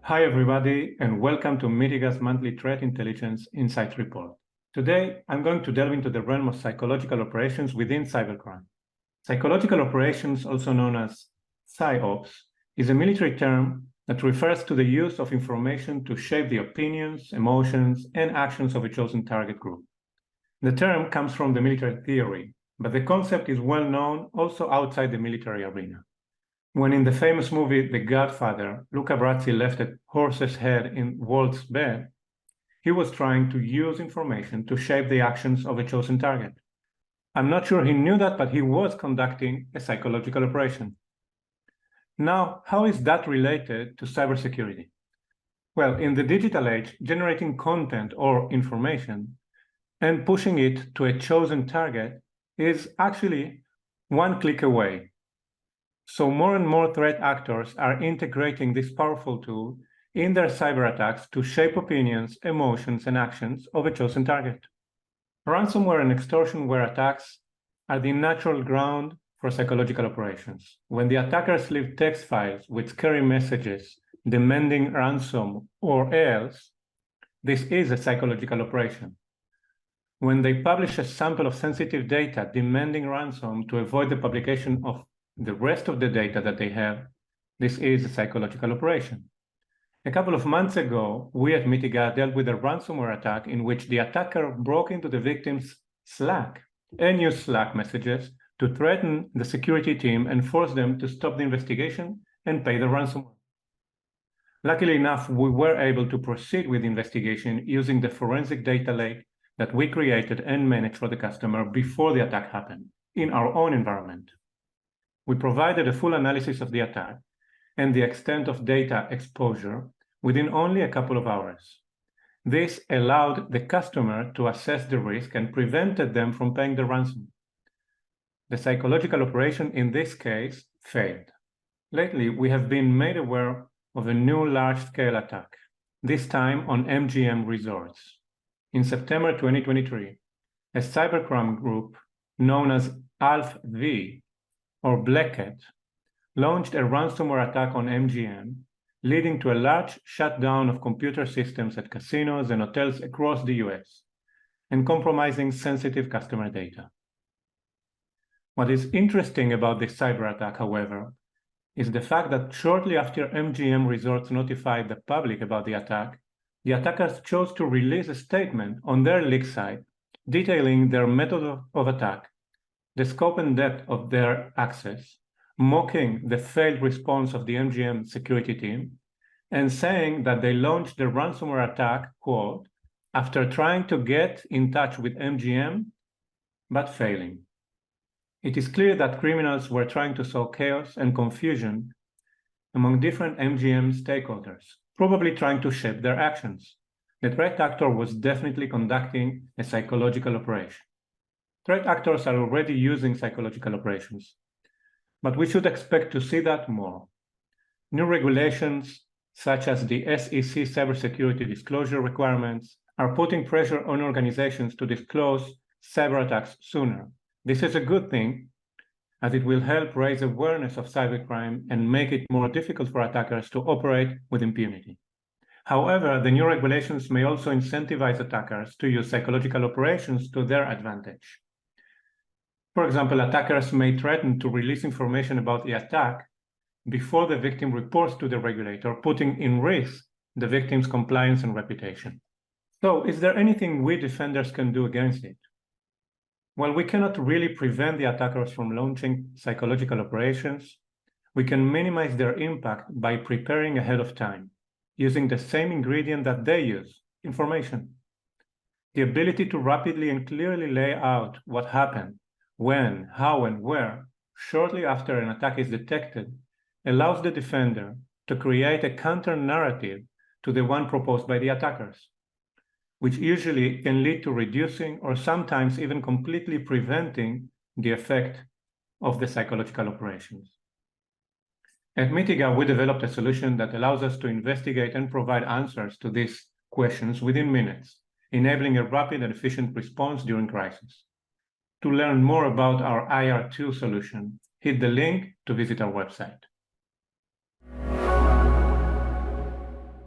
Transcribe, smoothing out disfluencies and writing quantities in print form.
Hi, everybody, and welcome to Mitiga's monthly threat intelligence insights report. Today, I'm going to delve into the realm of psychological operations within cybercrime. Psychological operations, also known as PsyOps, is a military term that refers to the use of information to shape the opinions, emotions, and actions of a chosen target group. The term comes from the military theory, but the concept is well known also outside the military arena. When in the famous movie The Godfather, Luca Brasi left a horse's head in Walt's bed, he was trying to use information to shape the actions of a chosen target. I'm not sure he knew that, but he was conducting a psychological operation. Now, how is that related to cybersecurity? Well, in the digital age, generating content or information and pushing it to a chosen target is actually one click away. So more and more threat actors are integrating this powerful tool in their cyber attacks to shape opinions, emotions, and actions of a chosen target. Ransomware and extortionware attacks are the natural ground for psychological operations. When the attackers leave text files with scary messages demanding ransom or else, this is a psychological operation. When they publish a sample of sensitive data demanding ransom to avoid the publication of the rest of the data that they have, this is a psychological operation. A couple of months ago, we at Mitiga dealt with a ransomware attack in which the attacker broke into the victim's Slack and used Slack messages to threaten the security team and force them to stop the investigation and pay the ransomware. Luckily enough, we were able to proceed with the investigation using the forensic data lake that we created and managed for the customer before the attack happened in our own environment. We provided a full analysis of the attack and the extent of data exposure within only a couple of hours. This allowed the customer to assess the risk and prevented them from paying the ransom. The psychological operation in this case failed. Lately, we have been made aware of a new large-scale attack, this time on MGM resorts. In September 2023, a cybercrime group known as ALF-V or Black Cat, launched a ransomware attack on MGM, leading to a large shutdown of computer systems at casinos and hotels across the US, and compromising sensitive customer data. What is interesting about this cyber attack, however, is the fact that shortly after MGM Resorts notified the public about the attack, the attackers chose to release a statement on their leak site detailing their method of attack, the scope and depth of their access, mocking the failed response of the MGM security team, and saying that they launched the ransomware attack, quote, after trying to get in touch with MGM, but failing. It is clear that criminals were trying to sow chaos and confusion among different MGM stakeholders, probably trying to shape their actions. The threat actor was definitely conducting a psychological operation. Threat actors are already using psychological operations, but we should expect to see that more. New regulations, such as the SEC cybersecurity disclosure requirements, are putting pressure on organizations to disclose cyber attacks sooner. This is a good thing, as it will help raise awareness of cybercrime and make it more difficult for attackers to operate with impunity. However, the new regulations may also incentivize attackers to use psychological operations to their advantage. For example, attackers may threaten to release information about the attack before the victim reports to the regulator, putting in risk the victim's compliance and reputation. So, is there anything we defenders can do against it? Well, we cannot really prevent the attackers from launching psychological operations. We can minimize their impact by preparing ahead of time, using the same ingredient that they use, information. The ability to rapidly and clearly lay out what happened, when, how, and where, shortly after an attack is detected, allows the defender to create a counter-narrative to the one proposed by the attackers, which usually can lead to reducing or sometimes even completely preventing the effect of the psychological operations. At Mitiga, we developed a solution that allows us to investigate and provide answers to these questions within minutes, enabling a rapid and efficient response during crisis. To learn more about our IR2 solution, hit the link to visit our website.